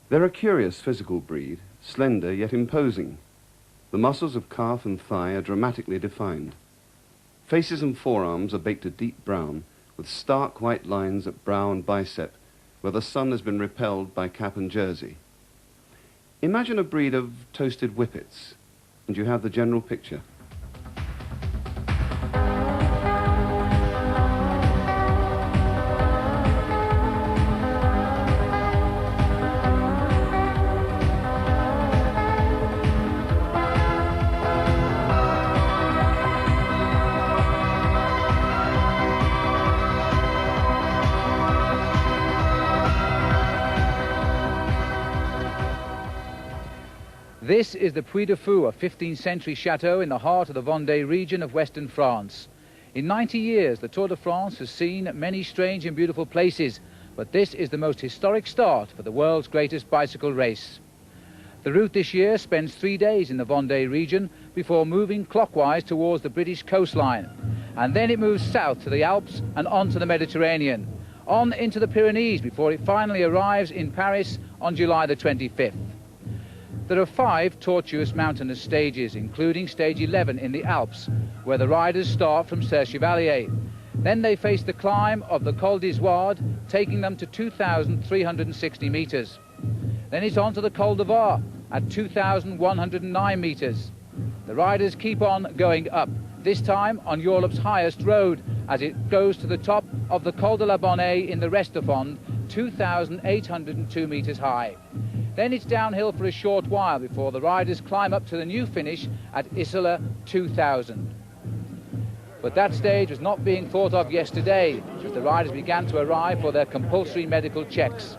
They're a curious physical breed, slender yet imposing. The muscles of calf and thigh are dramatically defined. Faces and forearms are baked a deep brown, with stark white lines at brow and bicep, where the sun has been repelled by cap and jersey. Imagine a breed of toasted whippets, and you have the general picture. This is the Puy du Fou, a 15th century chateau in the heart of the Vendée region of western France. In 90 years, the Tour de France has seen many strange and beautiful places, but this is the most historic start for the world's greatest bicycle race. The route this year spends 3 days in the Vendée region before moving clockwise towards the British coastline. And then it moves south to the Alps and on to the Mediterranean, on into the Pyrenees before it finally arrives in Paris on July the 25th. There are 5 tortuous mountainous stages, including stage 11 in the Alps, where the riders start from Serre-Chevalier. Then they face the climb of the Col d'Izoard, taking them to 2,360 metres. Then it's on to the Col de Var at 2,109 metres. The riders keep on going up, this time on Europe's highest road, as it goes to the top of the Col de la Bonnet in the Restefond, 2,802 metres high. Then it's downhill for a short while before the riders climb up to the new finish at Isola 2000. But that stage was not being thought of yesterday, as the riders began to arrive for their compulsory medical checks.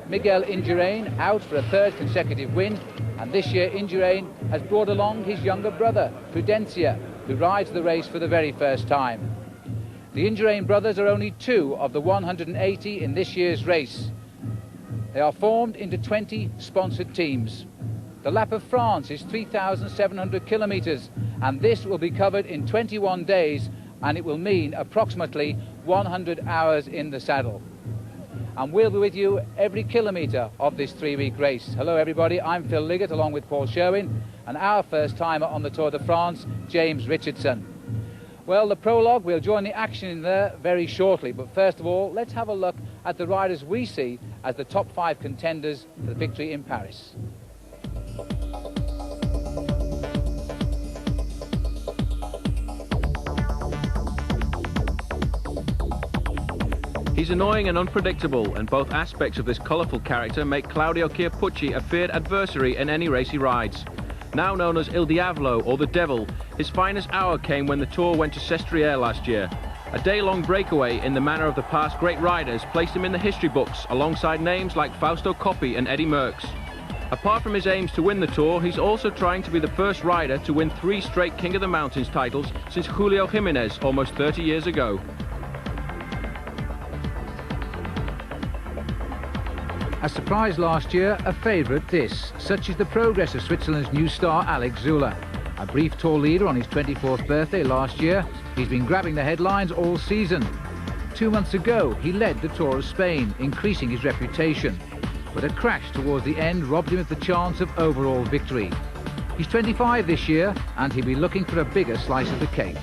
Miguel Indurain out for a 3rd consecutive win, and this year Indurain has brought along his younger brother, Prudencia, who rides the race for the very first time. The Indurain brothers are only 2 of the 180 in this year's race. They are formed into 20 sponsored teams. The Lap of France is 3,700 kilometres, and this will be covered in 21 days, and it will mean approximately 100 hours in the saddle. And we'll be with you every kilometre of this 3-week race. Hello everybody, I'm Phil Liggett along with Paul Sherwin, and our first timer on the Tour de France, James Richardson. Well, the Prologue, we'll join the action in there very shortly, but first of all, let's have a look at the riders we see as the top 5 contenders for the victory in Paris. He's annoying and unpredictable, and both aspects of this colourful character make Claudio Chiappucci a feared adversary in any race he rides. Now known as Il Diavolo, or the Devil, his finest hour came when the Tour went to Sestriere last year. A day-long breakaway in the manner of the past great riders placed him in the history books alongside names like Fausto Coppi and Eddy Merckx. Apart from his aims to win the Tour, he's also trying to be the first rider to win 3 straight King of the Mountains titles since Julio Jimenez almost 30 years ago. A surprise last year, a favourite this. Such is the progress of Switzerland's new star Alex Zülle. A brief Tour leader on his 24th birthday last year, he's been grabbing the headlines all season. 2 months ago, he led the Tour of Spain, increasing his reputation. But a crash towards the end robbed him of the chance of overall victory. He's 25 this year, and he'll be looking for a bigger slice of the cake.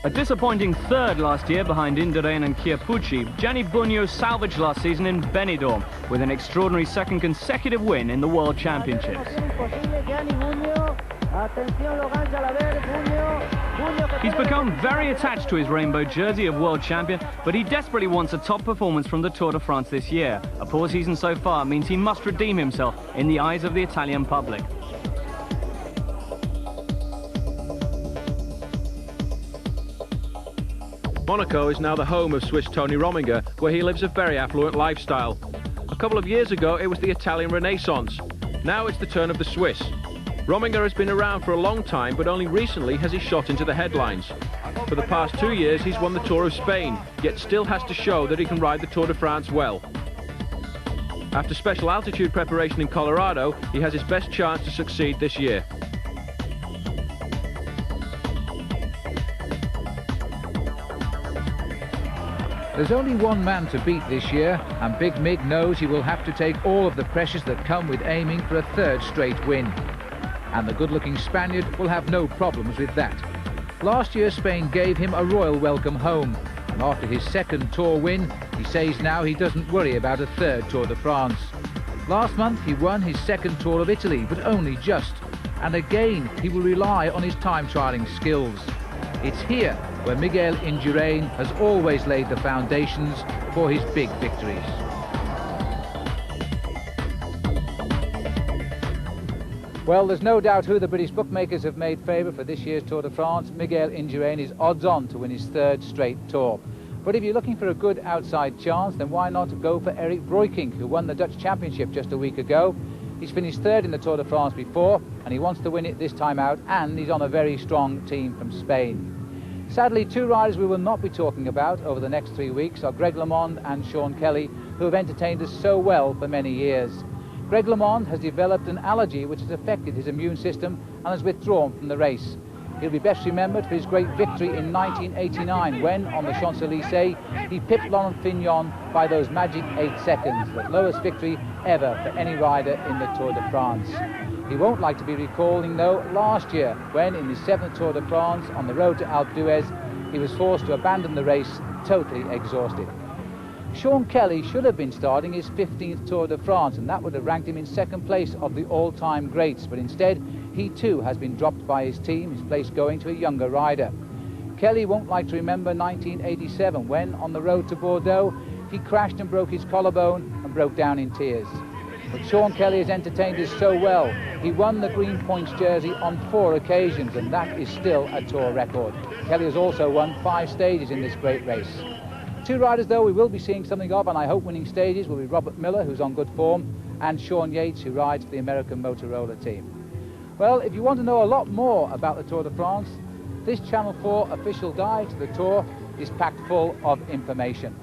A disappointing 3rd last year behind Indurain and Chiappucci, Gianni Bugno salvaged last season in Benidorm with an extraordinary 2nd consecutive win in the World Championships. He's become very attached to his rainbow jersey of World Champion, but he desperately wants a top performance from the Tour de France this year. A poor season so far means he must redeem himself in the eyes of the Italian public. Monaco is now the home of Swiss Tony Rominger, where he lives a very affluent lifestyle. A couple of years ago it was the Italian Renaissance. Now it's the turn of the Swiss. Rominger has been around for a long time, but only recently has he shot into the headlines. For the past 2 years he's won the Tour of Spain, yet still has to show that he can ride the Tour de France well. After special altitude preparation in Colorado, he has his best chance to succeed this year. There's only one man to beat this year, and Big Mig knows he will have to take all of the pressures that come with aiming for a third straight win. And the good-looking Spaniard will have no problems with that. Last year Spain gave him a royal welcome home, and after his second Tour win, he says now he doesn't worry about a third Tour de France. Last month he won his second Tour of Italy, but only just, and again he will rely on his time trialling skills. It's here where Miguel Indurain has always laid the foundations for his big victories. Well, there's no doubt who the British bookmakers have made favourite for this year's Tour de France. Miguel Indurain is odds-on to win his third straight Tour. But if you're looking for a good outside chance, then why not go for Erik Breukink, who won the Dutch Championship just a week ago. He's finished third in the Tour de France before, and he wants to win it this time out, and he's on a very strong team from Spain. Sadly, two riders we will not be talking about over the next 3 weeks are Greg LeMond and Sean Kelly, who have entertained us so well for many years. Greg LeMond has developed an allergy which has affected his immune system and has withdrawn from the race. He'll be best remembered for his great victory in 1989 when, on the Champs-Élysées, he pipped Laurent Fignon by those magic 8 seconds, the lowest victory ever for any rider in the Tour de France. He won't like to be recalling, though, last year when, in his 7th Tour de France on the road to Alpe d'Huez, he was forced to abandon the race, totally exhausted. Sean Kelly should have been starting his 15th Tour de France, and that would have ranked him in second place of the all-time greats, but instead he too has been dropped by his team, his place going to a younger rider. Kelly won't like to remember 1987 when, on the road to Bordeaux, he crashed and broke his collarbone and broke down in tears. But Sean Kelly has entertained us so well. He won the Green Points jersey on 4 occasions, and that is still a Tour record. Kelly has also won 5 stages in this great race. 2 riders, though, we will be seeing something of, and I hope winning stages, will be Robert Miller, who's on good form, and Sean Yates, who rides for the American Motorola team. Well, if you want to know a lot more about the Tour de France, this Channel 4 official guide to the Tour is packed full of information.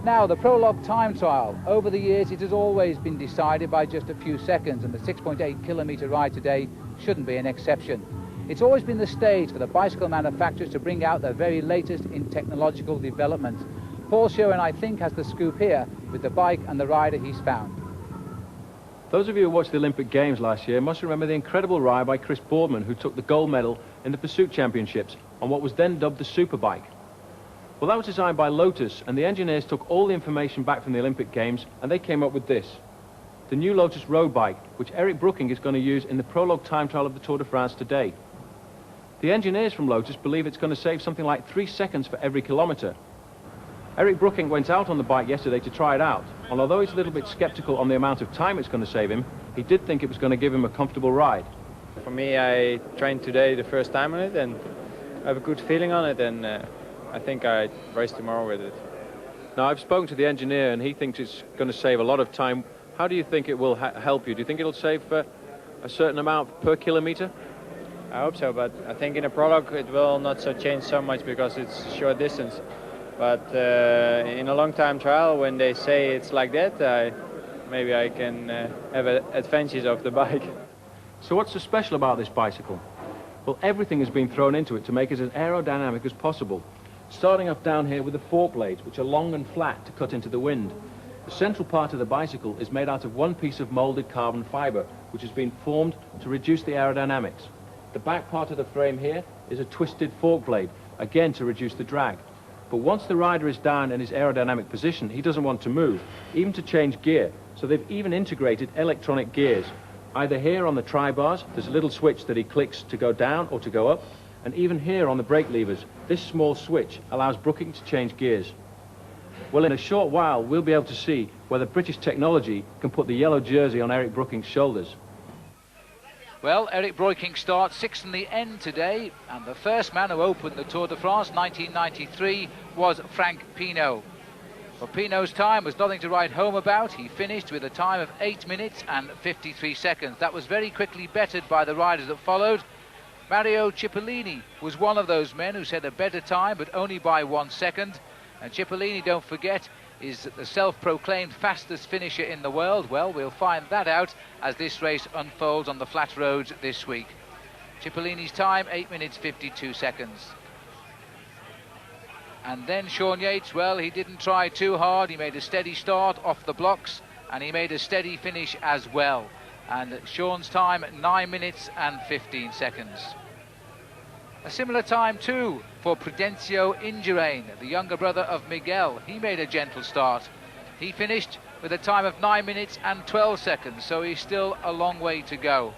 Now, the Prologue time trial. Over the years, it has always been decided by just a few seconds, and the 6.8 kilometre ride today shouldn't be an exception. It's always been the stage for the bicycle manufacturers to bring out their very latest in technological development. Paul Sherwin, I think, has the scoop here with the bike and the rider he's found. Those of you who watched the Olympic Games last year must remember the incredible ride by Chris Boardman, who took the gold medal in the Pursuit Championships on what was then dubbed the Superbike. Well, that was designed by Lotus, and the engineers took all the information back from the Olympic Games and they came up with this: the new Lotus road bike, which Erik Breukink is going to use in the Prologue time trial of the Tour de France today. The engineers from Lotus believe it's going to save something like 3 seconds for every kilometre. Erik Breukink went out on the bike yesterday to try it out, and although he's a little bit sceptical on the amount of time it's going to save him, he did think it was going to give him a comfortable ride. For me, I trained today the first time on it and I have a good feeling on it, and I think I race tomorrow with it. Now, I've spoken to the engineer and he thinks it's going to save a lot of time. How do you think it will help you? Do you think it'll save a certain amount per kilometre? I hope so, but I think in a Prologue it will not change so much because it's short distance. But in a long time trial, when they say it's like that, maybe I can have advantage of the bike. So what's so special about this bicycle? Well, everything has been thrown into it to make it as aerodynamic as possible. Starting off down here with the fork blades, which are long and flat to cut into the wind. The central part of the bicycle is made out of one piece of moulded carbon fibre, which has been formed to reduce the aerodynamics. The back part of the frame here is a twisted fork blade, again to reduce the drag. But once the rider is down in his aerodynamic position, he doesn't want to move, even to change gear. So they've even integrated electronic gears. Either here on the tri-bars, there's a little switch that he clicks to go down or to go up. And even here on the brake levers, this small switch allows Breukink to change gears. Well, in a short while, we'll be able to see whether British technology can put the yellow jersey on Erik Breukink's shoulders. Well, Erik Breukink starts 6th in the end today, and the first man who opened the Tour de France 1993 was Frank Pinault. Well, Pinault's time was nothing to write home about. He finished with a time of 8 minutes and 53 seconds. That was very quickly bettered by the riders that followed. Mario Cipollini was one of those men who set a better time, but only by 1 second. And Cipollini, don't forget, is the self-proclaimed fastest finisher in the world. Well, we'll find that out as this race unfolds on the flat roads this week. Cipollini's time, 8 minutes 52 seconds. And then Sean Yates, well, he didn't try too hard. He made a steady start off the blocks, and he made a steady finish as well. And Sean's time, 9 minutes and 15 seconds. A similar time too for Prudencio Indurain, the younger brother of Miguel. He made a gentle start. He finished with a time of 9 minutes and 12 seconds, so he's still a long way to go.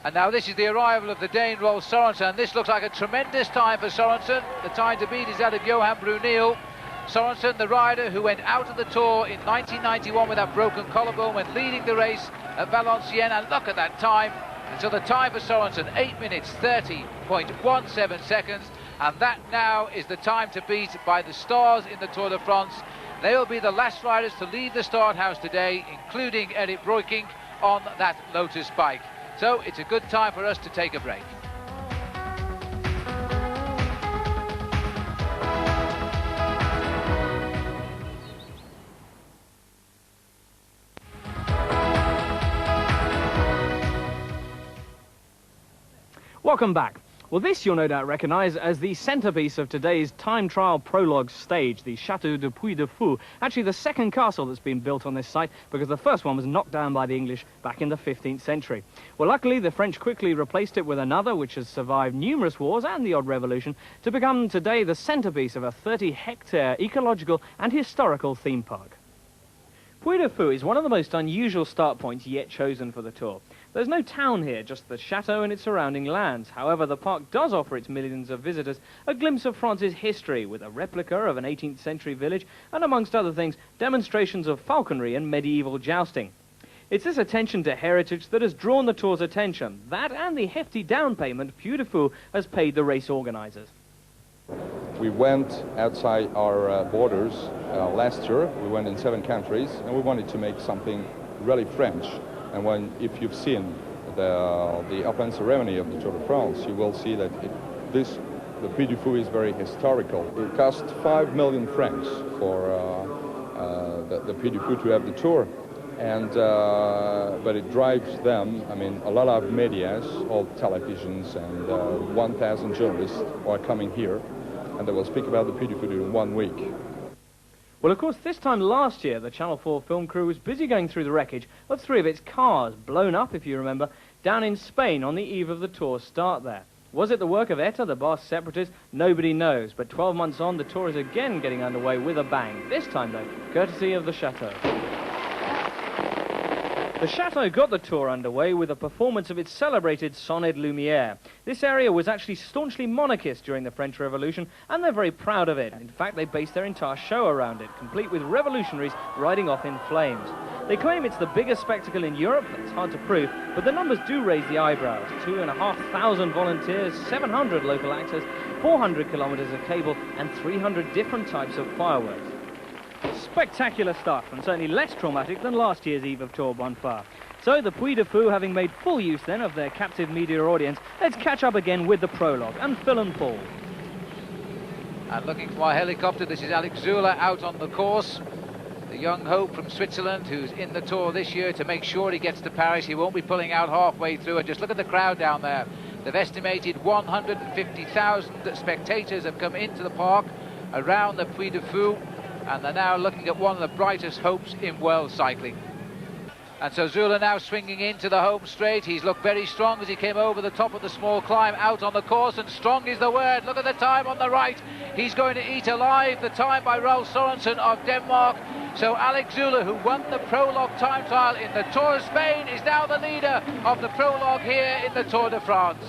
And now this is the arrival of the Dane Rolf Sorensen. This looks like a tremendous time for Sorensen. The time to beat is that of Johan Bruneel. Sorensen, the rider who went out of the Tour in 1991 with that broken collarbone, when leading the race at Valenciennes, and look at that time. And so the time for Sorensen, 8 minutes 30.17 seconds, and that now is the time to beat by the stars in the Tour de France. They will be the last riders to leave the start house today, including Eric Breukink on that Lotus bike. So it's a good time for us to take a break. Welcome back. Well, this you'll no doubt recognise as the centrepiece of today's time trial prologue stage, the Château de Puy du Fou. Actually, the second castle that's been built on this site, because the first one was knocked down by the English back in the 15th century. Well, luckily, the French quickly replaced it with another, which has survived numerous wars and the odd revolution, to become today the centrepiece of a 30-hectare ecological and historical theme park. Puy du Fou is one of the most unusual start points yet chosen for the Tour. There's no town here, just the chateau and its surrounding lands. However, the park does offer its millions of visitors a glimpse of France's history, with a replica of an 18th century village and, amongst other things, demonstrations of falconry and medieval jousting. It's this attention to heritage that has drawn the Tour's attention. That and the hefty down payment Puy du Fou has paid the race organisers. We went outside our borders last year. We went in 7 countries, and we wanted to make something really French. And if you've seen the open ceremony of the Tour de France, you will see that the Puy du Fou is very historical. It cost 5 million francs for the Puy du Fou to have the tour, and but it drives them. I mean, a lot of medias, all televisions, and 1,000 journalists are coming here, and they will speak about the Puy du Fou in 1 week. Well, of course, this time last year, the Channel 4 film crew was busy going through the wreckage of 3 of its cars, blown up, if you remember, down in Spain on the eve of the Tour's start there. Was it the work of ETA, the Basque separatists? Nobody knows. But 12 months on, the Tour is again getting underway with a bang. This time, though, courtesy of the Chateau. The Chateau got the Tour underway with a performance of its celebrated Sonnet Lumière. This area was actually staunchly monarchist during the French Revolution, and they're very proud of it. In fact, they based their entire show around it, complete with revolutionaries riding off in flames. They claim it's the biggest spectacle in Europe. That's hard to prove, but the numbers do raise the eyebrows. 2,500 volunteers, 700 local actors, 400 kilometres of cable, and 300 different types of fireworks. Spectacular stuff, and certainly less traumatic than last year's Eve of Tour Bonfire. So the Puy du Fou, having made full use then of their captive media audience, let's catch up again with the prologue and Phil and Paul. And looking from our helicopter, this is Alex Zula out on the course. The young hope from Switzerland, who's in the Tour this year to make sure he gets to Paris. He won't be pulling out halfway through. And just look at the crowd down there. They've estimated 150,000 spectators have come into the park around the Puy du Fou, and they're now looking at one of the brightest hopes in world cycling. And so Zula now swinging into the home straight. He's looked very strong as he came over the top of the small climb out on the course, and strong is the word. Look at the time on the right. He's going to eat alive the time by Rolf Sorensen of Denmark. So Alex Zula, who won the Prologue time trial in the Tour of Spain, is now the leader of the Prologue here in the Tour de France.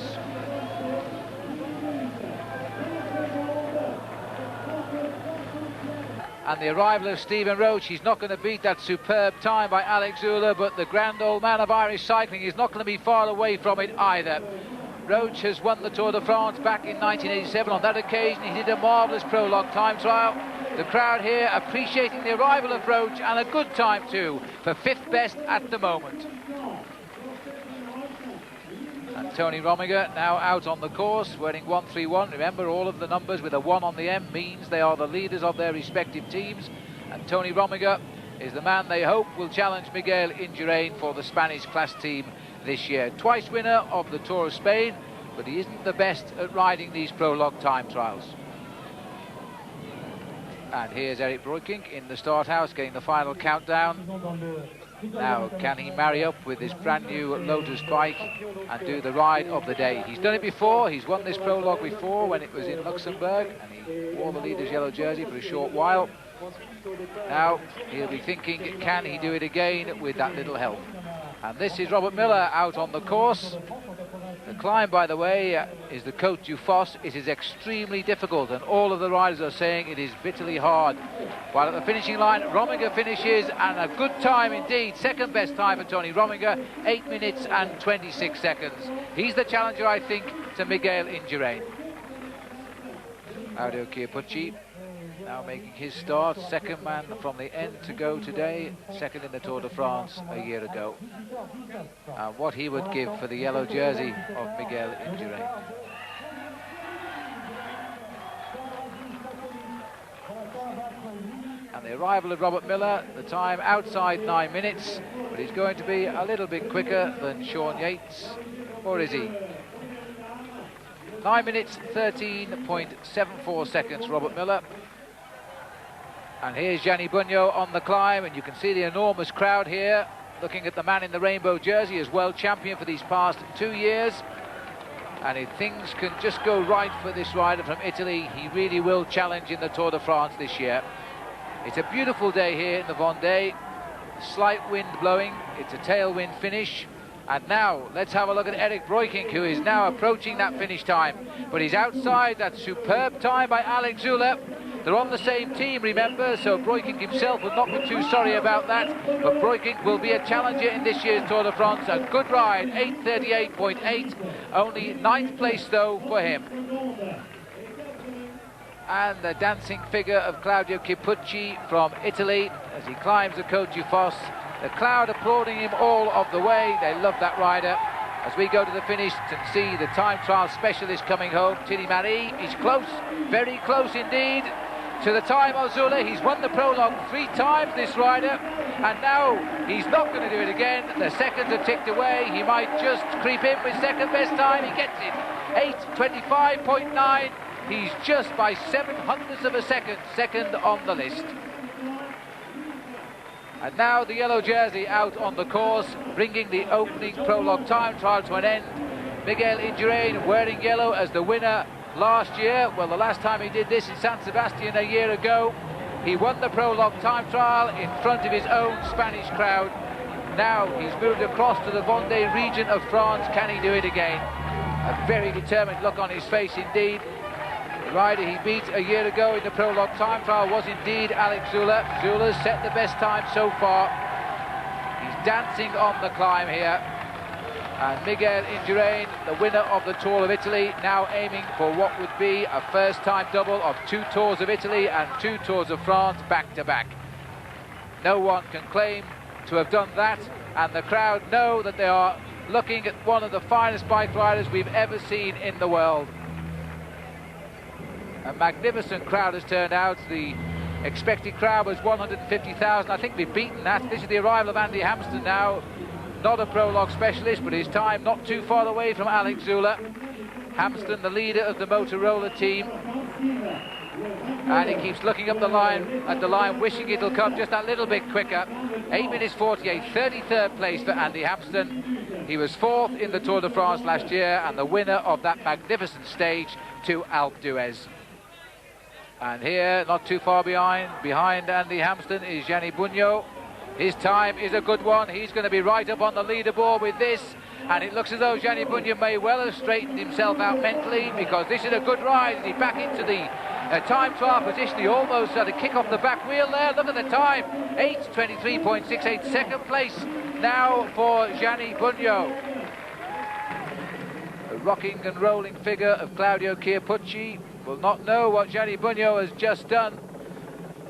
And the arrival of Stephen Roche, he's not going to beat that superb time by Alex Zula, but the grand old man of Irish cycling is not going to be far away from it either. Roche has won the Tour de France back in 1987. On that occasion, he did a marvellous prologue time trial. The crowd here appreciating the arrival of Roche, and a good time too, for 5th best at the moment. And Tony Rominger now out on the course, wearing 131. Remember, all of the numbers with a 1 on the M means they are the leaders of their respective teams. And Tony Rominger is the man they hope will challenge Miguel Indurain for the Spanish class team this year. Twice winner of the Tour of Spain, but he isn't the best at riding these prologue time trials. And here's Eric Breukink in the start house getting the final countdown. Now, can he marry up with this brand new Lotus bike and do the ride of the day? He's done it before. He's won this Prologue before when it was in Luxembourg, and he wore the leader's yellow jersey for a short while. Now, he'll be thinking, can he do it again with that little help? And this is Robert Miller out on the course. The climb, by the way, is the Côte du Fou. It is extremely difficult, and all of the riders are saying it is bitterly hard. While at the finishing line, Rominger finishes, and a good time indeed. Second best time for Tony Rominger, 8 minutes and 26 seconds. He's the challenger, I think, to Miguel Indurain. Claudio Chiappucci now making his start, second man from the end to go today, second in the Tour de France a year ago. And what he would give for the yellow jersey of Miguel Indurain. And the arrival of Robert Miller, the time outside 9 minutes, but he's going to be a little bit quicker than Sean Yates, or is he? 9 minutes, 13.74 seconds, Robert Miller. And here's Gianni Bugno on the climb, and you can see the enormous crowd here, looking at the man in the rainbow jersey as world champion for these past 2 years. And if things can just go right for this rider from Italy, he really will challenge in the Tour de France this year. It's a beautiful day here in the Vendée, slight wind blowing, it's a tailwind finish. And now, let's have a look at Eric Breukink, who is now approaching that finish time. But he's outside that superb time by Alex Zülle. They're on the same team, remember, so Breukink himself will not be too sorry about that. But Breukink will be a challenger in this year's Tour de France. A good ride, 8:38.8. Only 9th place, though, for him. And the dancing figure of Claudio Chiappucci from Italy as he climbs the Côte du Fou. The crowd applauding him all of the way. They love that rider. As we go to the finish and see the time trial specialist coming home, Thierry Marie is close, very close indeed, to the time of Zülle. He's won the Prologue 3 times, this rider, and now he's not going to do it again. The seconds are ticked away. He might just creep in with second best time. He gets it, 8:25.9. He's just by 0.07 of a second, second on the list. And now the yellow jersey out on the course, bringing the opening Prologue time trial to an end. Miguel Indurain wearing yellow as the winner last year. Well, the last time he did this in San Sebastian a year ago, he won the Prologue time trial in front of his own Spanish crowd. Now he's moved across to the Vendée region of France. Can he do it again? A very determined look on his face indeed. The rider he beat a year ago in the Prologue time trial was indeed Alex Zülle. Zülle's set the best time so far. He's dancing on the climb here. And Miguel Indurain, the winner of the Tour of Italy, now aiming for what would be a first-time double of 2 Tours of Italy and 2 Tours of France back-to-back. No one can claim to have done that, and the crowd know that they are looking at one of the finest bike riders we've ever seen in the world. A magnificent crowd has turned out. The expected crowd was 150,000. I think we've beaten that. This is the arrival of Andy Hampsten now. Not a Prologue specialist, but his time not too far away from Alex Zülle. Hampsten, the leader of the Motorola team. And he keeps looking up the line, wishing it'll come just a little bit quicker. 8 minutes 48, 33rd place for Andy Hampsten. He was 4th in the Tour de France last year and the winner of that magnificent stage to Alpe d'Huez. And here, not too far behind Andy Hampsten is Gianni Bugno. His time is a good one. He's going to be right up on the leaderboard with this. And it looks as though Gianni Bugno may well have straightened himself out mentally, because this is a good ride. He's back into the time trial position. He almost had to kick off the back wheel there. Look at the time, 8:23.68, second place now for Gianni Bugno. The rocking and rolling figure of Claudio Chiappucci will not know what Gianni Bugno has just done.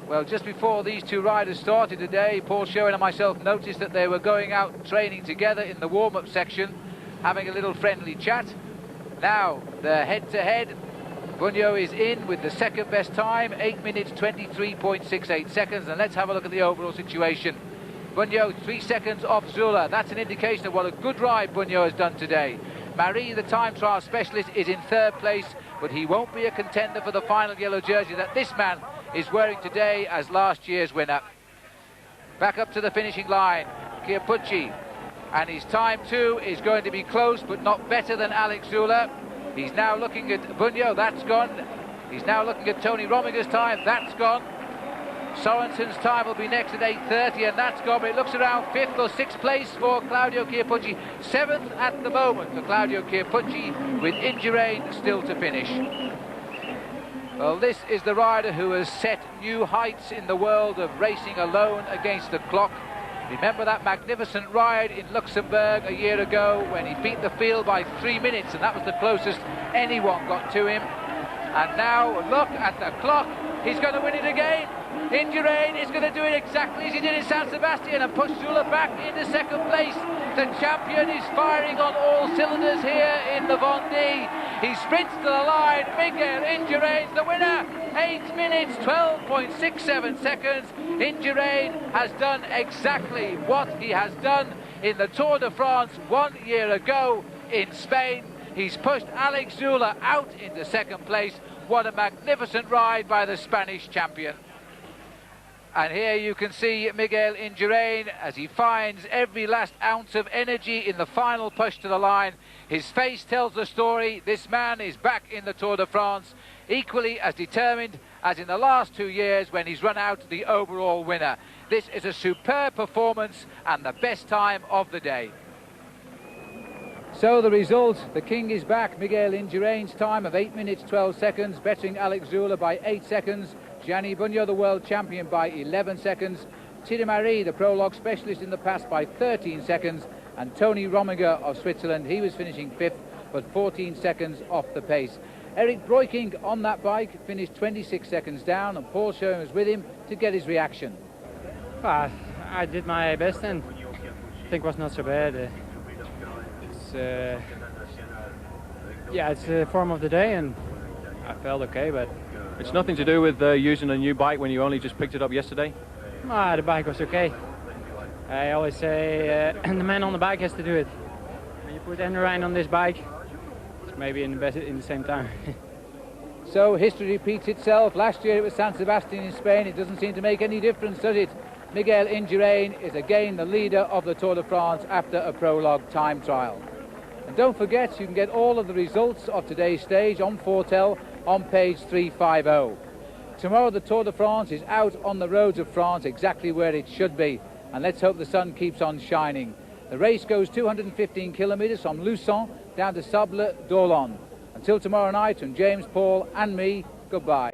Well, just before these 2 riders started today, Paul Sherwin and myself noticed that they were going out training together in the warm-up section, having a little friendly chat. Now, they're head-to-head. Bugno is in with the second best time, 8 minutes 23.68 seconds. And let's have a look at the overall situation. Bugno 3 seconds off Zülle. That's an indication of what a good ride Bugno has done today. Marie, the time trial specialist, is in 3rd place, but he won't be a contender for the final yellow jersey that this man is wearing today as last year's winner. Back up to the finishing line, Chiappucci, and his time too is going to be close but not better than Alex Zülle. He's now looking at Bunyo, that's gone. He's now looking at Tony Romiger's time, that's gone. Sorensen's time will be next at 8:30, and that's gone, but it looks around 5th or 6th place for Claudio Chiappucci. 7th at the moment for Claudio Chiappucci, with Indurain still to finish. Well, this is the rider who has set new heights in the world of racing alone against the clock. Remember that magnificent ride in Luxembourg a year ago when he beat the field by 3 minutes, and that was the closest anyone got to him. And now look at the clock, he's going to win it again. Indurain is going to do it exactly as he did in San Sebastian and push Zülle back into 2nd place. The champion is firing on all cylinders here in the Vendée. He sprints to the line. Miguel Indurain's the winner. 8 minutes, 12.67 seconds. Indurain has done exactly what he has done in the Tour de France 1 year ago in Spain. He's pushed Alex Zülle out into 2nd place. What a magnificent ride by the Spanish champion. And here you can see Miguel Indurain as he finds every last ounce of energy in the final push to the line. His face tells the story. This man is back in the Tour de France, equally as determined as in the last 2 years when he's run out the overall winner. This is a superb performance and the best time of the day. So the result, the king is back. Miguel Indurain's time of 8 minutes 12 seconds, bettering Alex Zülle by 8 seconds. Gianni Bunyo, the world champion, by 11 seconds. Thierry Marie, the Prologue specialist in the past, by 13 seconds. And Tony Romiger of Switzerland, he was finishing 5th, but 14 seconds off the pace. Eric Breukink on that bike finished 26 seconds down, and Paul Schoen was with him to get his reaction. I did my best and I think it was not so bad. It's the form of the day and I felt okay, but it's nothing to do with using a new bike when you only just picked it up yesterday? The bike was okay. I always say the man on the bike has to do it. When you put Indurain on this bike, it's maybe in the same time. So history repeats itself. Last year it was San Sebastian in Spain. It doesn't seem to make any difference, does it? Miguel Indurain is again the leader of the Tour de France after a prologue time trial. And don't forget, you can get all of the results of today's stage on Fortel on page 350. Tomorrow the Tour de France is out on the roads of France, exactly where it should be, and let's hope the sun keeps on shining. The race goes 215 kilometres from Luçon down to Sable d'Olonne. Until tomorrow night, from James, Paul and me, goodbye.